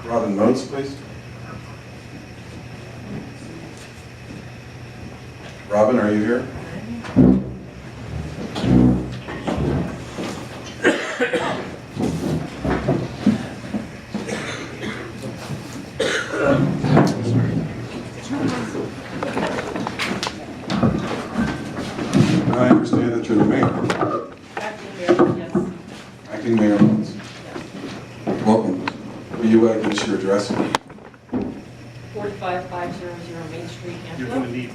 Robin Moats, please. Robin, are you here? I understand that you're the mayor. Acting mayor, yes. Acting Mayor Moats. Yes. Welcome. Will you give us your address? 45500 Main Street, You're going to Antelope. need.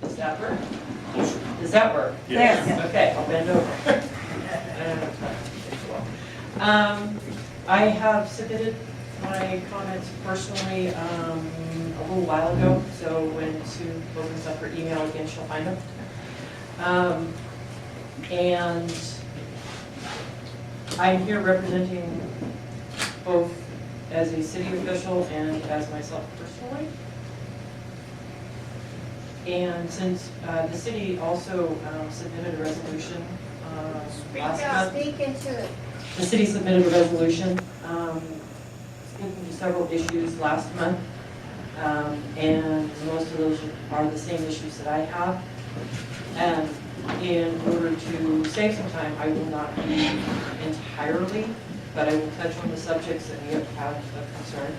Does that work? Does that work? Yes. Okay, I'll bend over. I don't have time. Takes a while. I have submitted my comments personally a little while ago, so when Sue opens up her email again, she'll find them. And I'm here representing both as a city official and as myself personally. And since the city also submitted a resolution last month. Speak into it. The city submitted a resolution speaking to several issues last month. And most of those are the same issues that I have. And in order to save some time, I will not be entirely, but I will touch on the subjects that we have of concern.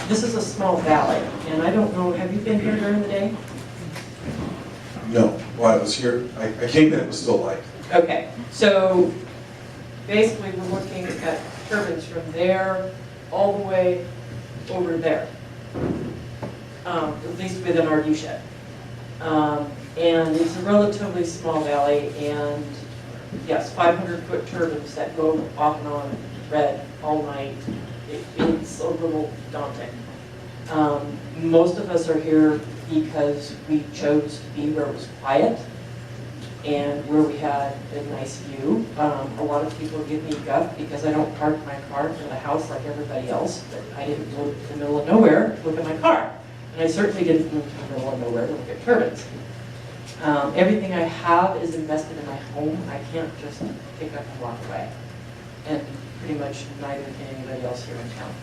This is a small valley, and I don't know, have you been here during the day? No. While I was here, I came in, it was still light. Okay, so basically we're looking at turbines from there all the way over there, at least within our U-shed. And it's a relatively small valley, and yes, 500-foot turbines that go off and on red all night. It's a little daunting. Most of us are here because we chose to be where it was quiet and where we had a nice view. A lot of people give me guff because I don't park my car in the house like everybody else, but I didn't go to the middle of nowhere to look at my car. And I certainly didn't move to the middle of nowhere to look at turbines. Everything I have is invested in my home. I can't just pick up and walk away. And pretty much neither can anybody else here in town.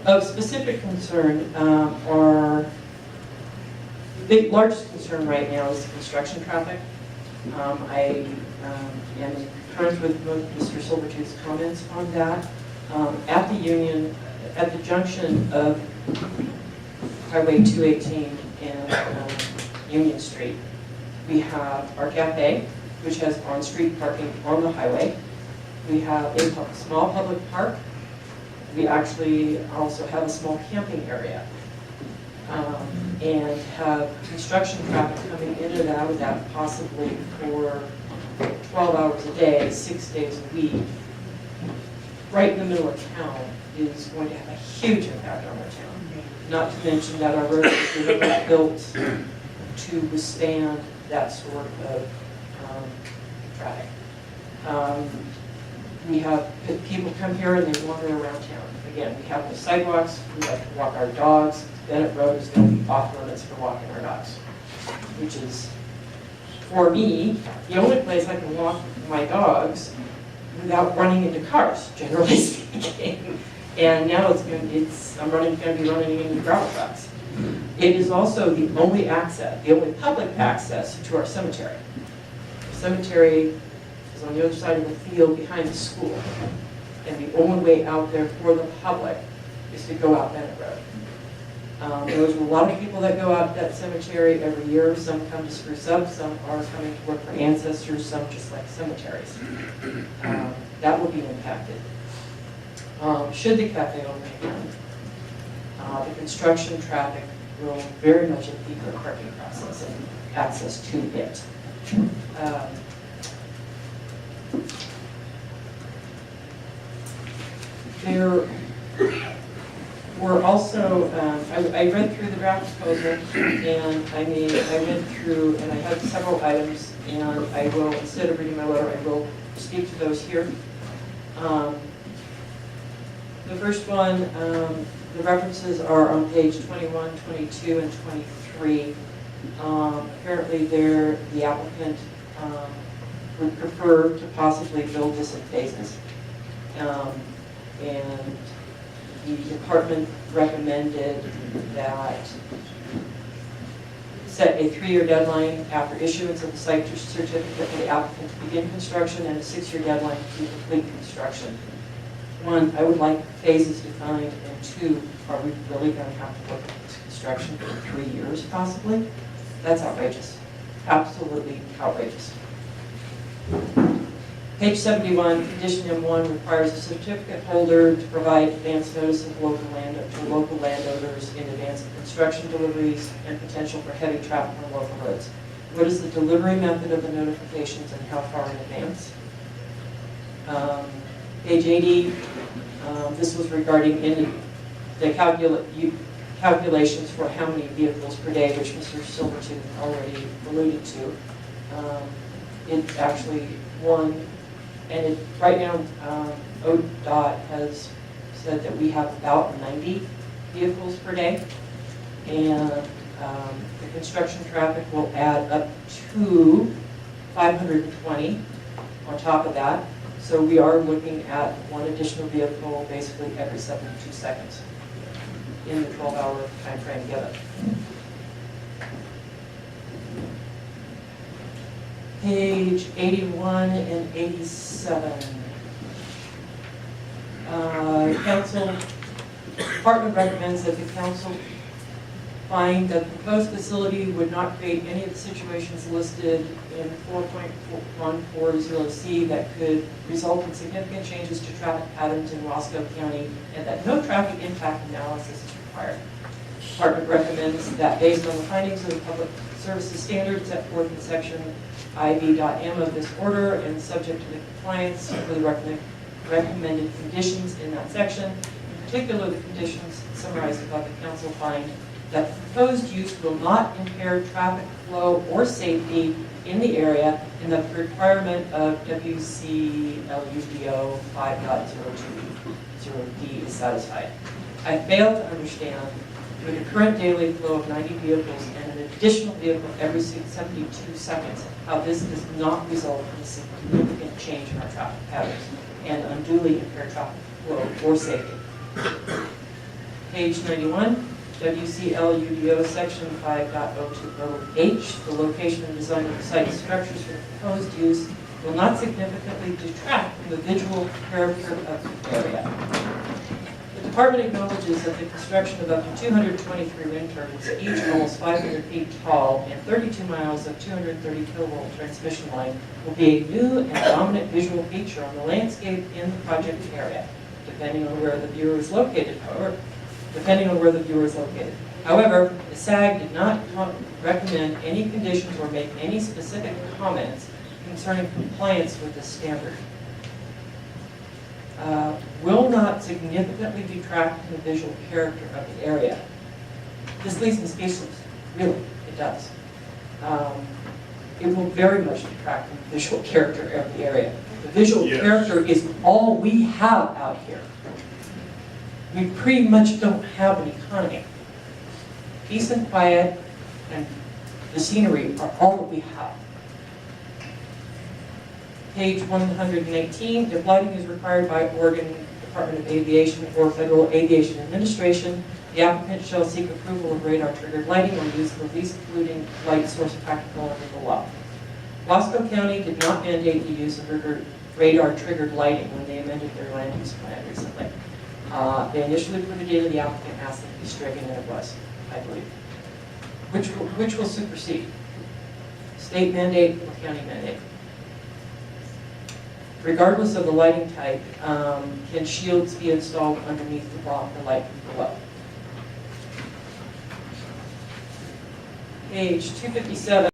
Of specific concern the largest concern right now is construction traffic. I am in concurrence with Mr. Silvertooth's comments on that. At the Union, at the junction of Highway 218 and Union Street, we have our cafe, which has on-street parking on the highway. We have a small public park. We actually also have a small camping area. And have construction traffic coming in and out of that possibly for 12 hours a day, 6 days a week. Right in the middle of town is going to have a huge impact on our town. Not to mention that our roads are built to withstand that sort of traffic. We have people come here and they wander around town. Again, we have no sidewalks, we like to walk our dogs. Bennett Road is going to be off limits for walking our dogs, which is, for me, the only place I can walk my dogs without running into cars, generally speaking. And now I'm going to be running into gravel trucks. It is also the only access, the only public access to our cemetery. The cemetery is on the other side of the field behind the school. And the only way out there for the public is to go out Bennett Road. There's a lot of people that go out that cemetery every year. Some come to spruce up, some are coming to work for ancestors, some just like cemeteries. That will be impacted. Should the cafe open again, the construction traffic will very much impede our parking process and access to it. There were also, I read through the draft proposal, and I went through, and I have several items, and I will, instead of reading my letter, I will speak to those here. The first one The references are on page 21, 22, and 23. Apparently the applicant would prefer to possibly build this in phases. And the department recommended that set a 3-year deadline after issuance of the site certificate for the applicant to begin construction and a 6-year deadline to complete construction. 1, I would like phases defined, and 2, are we really going to have to look at this construction for 3 years possibly? That's outrageous. Absolutely outrageous. Page 71, condition M1 requires a certificate holder to provide advance notice to local landowners in advance of construction deliveries and potential for heavy traffic on local roads. What is the delivery method of the notifications and how far in advance? Page 80, this was regarding the calculations for how many vehicles per day, which Mr. Silverton already alluded to. It's actually one. And right now, ODOT has said that we have about 90 vehicles per day. And the construction traffic will add up to 520 on top of that. So we are looking at one additional vehicle basically every 72 seconds in the 12-hour time frame given. Page 81 and 87. Department recommends that the council find that the proposed facility would not create any of the situations listed in 4.140C that could result in significant changes to traffic patterns in Roscoe County, and that no traffic impact analysis is required. The department recommends that based on the findings of the public services standards set forth in section IV.M of this order and subject to the compliance with the recommended conditions in that section, in particular the conditions summarized above, the council find that the proposed use will not impair traffic flow or safety in the area, and that the requirement of WCLUDO 5.020D is satisfied. I fail to understand, with the current daily flow of 90 vehicles and an additional vehicle every 72 seconds, how this does not result in a significant change in our traffic patterns and unduly impair traffic flow or safety. Page 91, WCLUDO section 5.020H, the location and design of the site structures for the proposed use will not significantly detract from the visual character of the area. The department acknowledges that the construction of up to 223 wind turbines, each almost 500 feet tall, and 32 miles of 230 kilovolt transmission line will be a new and dominant visual feature on the landscape in the project area, depending on where the viewer is located. However, the SAG did not recommend any conditions or make any specific comments concerning compliance with this standard. Will not significantly detract from the visual character of the area. This leaves me speechless. Really, it does. It will very much detract from the visual character of the area. The visual character is all we have out here. We pretty much don't have an economy. Peace and quiet and the scenery are all that we have. Page 118, if lighting is required by Oregon Department of Aviation or Federal Aviation Administration, the applicant shall seek approval of radar-triggered lighting or use the least polluting light source practical under the law. Wasco County did not mandate the use of radar-triggered lighting when they amended their land use plan recently. They initially put it in, the applicant asked it to be stricken, and it was, I believe. Which will supersede? State mandate or county mandate? Regardless of the lighting type, can shields be installed underneath the light below? Page 257.